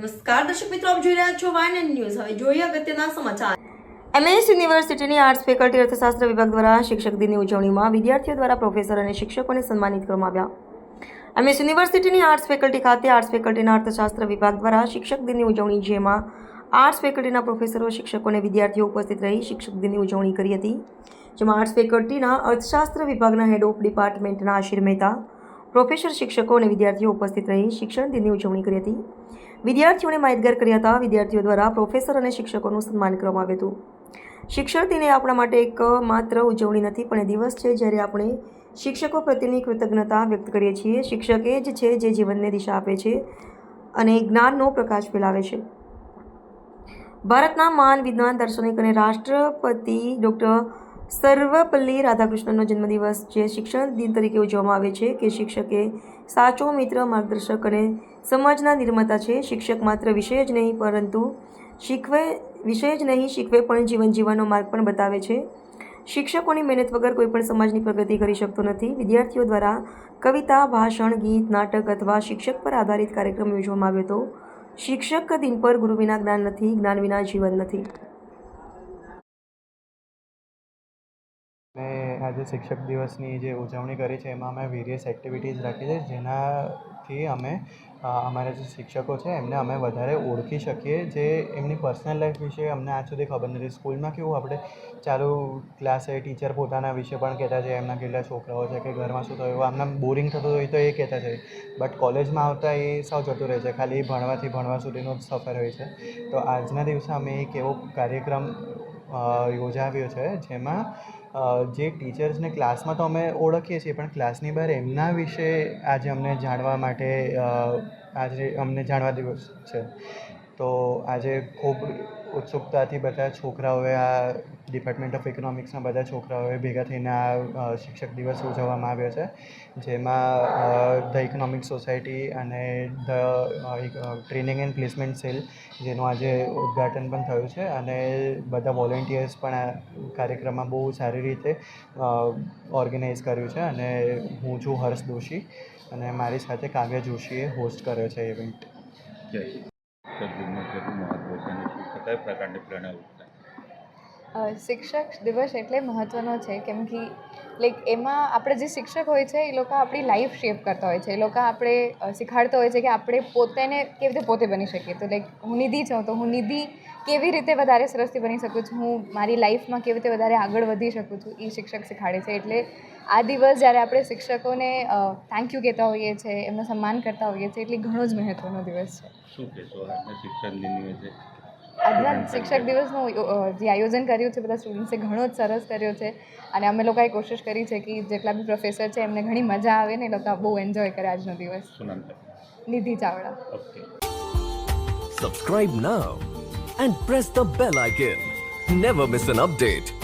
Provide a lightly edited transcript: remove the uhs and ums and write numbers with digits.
નમસ્કાર દર્શક મિત્રો, આપ જોઈ રહ્યા છો વાયન ન્યૂઝ. હવે જોઈએ અગત્યના સમાચાર. એમએસ યુનિવર્સિટીની આર્ટ્સ ફેકલ્ટી અર્થશાસ્ત્ર વિભાગ દ્વારા શિક્ષક દિનની ઉજવણીમાં વિદ્યાર્થીઓ દ્વારા પ્રોફેસર અને શિક્ષકોને સન્માનિત કરવામાં આવ્યા. એમએસ યુનિવર્સિટીની આર્ટ્સ ફેકલ્ટી ખાતે આર્ટ્સ ફેકલ્ટીના અર્થશાસ્ત્ર વિભાગ દ્વારા શિક્ષક દિનની ઉજવણી, જેમાં આર્ટ્સ ફેકલ્ટીના પ્રોફેસરો, શિક્ષકો અને વિદ્યાર્થીઓ ઉપસ્થિત રહી શિક્ષક દિનની ઉજવણી કરી હતી. જેમાં આર્ટ્સ ફેકલ્ટીના અર્થશાસ્ત્ર વિભાગના હેડ ઓફ ડિપાર્ટમેન્ટના આશિર મહેતા, પ્રોફેસર, શિક્ષકો અને વિદ્યાર્થીઓ ઉપસ્થિત રહી શિક્ષણ દિનની ઉજવણી કરી હતી. વિદ્યાર્થીઓને માહિતગાર કર્યા હતા. વિદ્યાર્થીઓ દ્વારા પ્રોફેસર અને શિક્ષકોનું સન્માન કરવામાં આવ્યું હતું. શિક્ષણ દિન એ આપણા માટે એક માત્ર ઉજવણી નથી, પણ એ દિવસ છે જ્યારે આપણે શિક્ષકો પ્રત્યેની કૃતજ્ઞતા વ્યક્ત કરીએ છીએ. શિક્ષક એ જ છે જે જીવનને દિશા આપે છે અને જ્ઞાનનો પ્રકાશ ફેલાવે છે. ભારતના મહાન વિદ્વાન, દાર્શનિક અને રાષ્ટ્રપતિ ડૉક્ટર સર્વપલ્લી રાધાકૃષ્ણનનો જન્મદિવસ જે શિક્ષણ દિન તરીકે ઉજવવામાં આવે છે. કે શિક્ષક એ સાચો મિત્ર, માર્ગદર્શક અને સમાજના નિર્માતા છે. શિક્ષક માત્ર વિષય જ નહીં શીખવે પણ જીવન જીવવાનો માર્ગ પણ બતાવે છે. શિક્ષકોની મહેનત વગર કોઈ પણ સમાજની પ્રગતિ કરી શકતો નથી. વિદ્યાર્થીઓ દ્વારા કવિતા, ભાષણ, ગીત, નાટક અથવા શિક્ષક પર આધારિત કાર્યક્રમ યોજવામાં આવ્યો હતો. શિક્ષક દિન પર ગુરુ વિના જ્ઞાન નથી, જ્ઞાન વિના જીવન નથી. મેં આજે શિક્ષક દિવસની જે ઉજવણી કરી છે એમાં અમે વેરિયસ એક્ટિવિટીઝ રાખી છે, જેનાથી અમે અમારા જે શિક્ષકો છે એમને અમે વધારે ઓળખી શકીએ. જે એમની પર્સનલ લાઈફ વિશે અમને આજ સુધી ખબર નથી. સ્કૂલમાં કેવું આપણે ચાલુ ક્લાસે ટીચર પોતાના વિશે પણ કહેતા છે, એમના કેટલા છોકરાઓ છે કે ઘરમાં શું થયું, આમને બોરિંગ થતું હોય તો એ કહેતા છે. બટ કોલેજમાં આવતા એ સાવ જતું રહે છે, ખાલી ભણવા સુધીનો જ સફર હોય છે. તો આજના દિવસે અમે એક એવો કાર્યક્રમ યોજાવ્યો છે જેમાં જે ટીચર્સને ક્લાસમાં તો અમે ઓળખીએ છીએ, પણ ક્લાસની બહાર એમના વિશે આજે અમને જાણવા માટે આજે અમને જાણવા દિવસ છે. તો આજે ખૂબ ઉત્સુકતાથી બધા છોકરાઓએ, આ ડિપાર્ટમેન્ટ ઓફ ઇકોનોમિક્સના બધા છોકરાઓએ ભેગા થઈને આ શિક્ષક દિવસ ઉજવવામાં આવ્યો છે. જેમાં ધ ઇકોનોમિક સોસાયટી અને the training and placement cell, જેનું આજે ઉદ્ઘાટન પણ થયું છે, અને બધા વોલેન્ટિયર્સ પણ આ કાર્યક્રમમાં બહુ સારી રીતે ઓર્ગેનાઇઝ કર્યું છે. અને હું છું હર્ષ દોશી અને મારી સાથે કાવ્ય જોશીએ હોસ્ટ કર્યો છે ઇવેન્ટ. શિક્ષક દિવસ એટલે મહત્ત્વનો છે, કેમ કે એમાં આપણે જે શિક્ષક હોય છે એ લોકો આપણી લાઈફ શેપ કરતા હોય છે. એ લોકો આપણે શીખવાડતા હોય છે કે આપણે પોતાને કેવી રીતે પોતે બની શકીએ. તો હું નિધિ છું, તો હું નિધિ કેવી રીતે વધારે સરસથી બની શકું છું, હું મારી લાઈફમાં કેવી રીતે વધારે આગળ વધી શકું છું, એ શિક્ષક શીખવાડે છે. એટલે આ દિવસ જ્યારે આપણે શિક્ષકોને થેન્ક યુ કહેતા હોઈએ છીએ, એમનું સન્માન કરતા હોઈએ છીએ, એટલે ઘણો જ મહત્ત્વનો દિવસ છે. શું કહેશો આજના શિક્ષણ દિનની વિશે? આજના શિક્ષક દિવસનું જે આયોજન કર્યું છે બધા સ્ટુડન્ટ્સે ઘણો જ સરસ કર્યો છે. અને અમે લોકોએ કોશિશ કરી છે કે જેટલા બી પ્રોફેસર છે એમને ઘણી મજા આવે ને, એ લોકો બહુ એન્જોય કરે આજનો દિવસ. શું નામ છે? Nidhi Chavda. Okay. Subscribe now and press the bell icon. Never miss an update.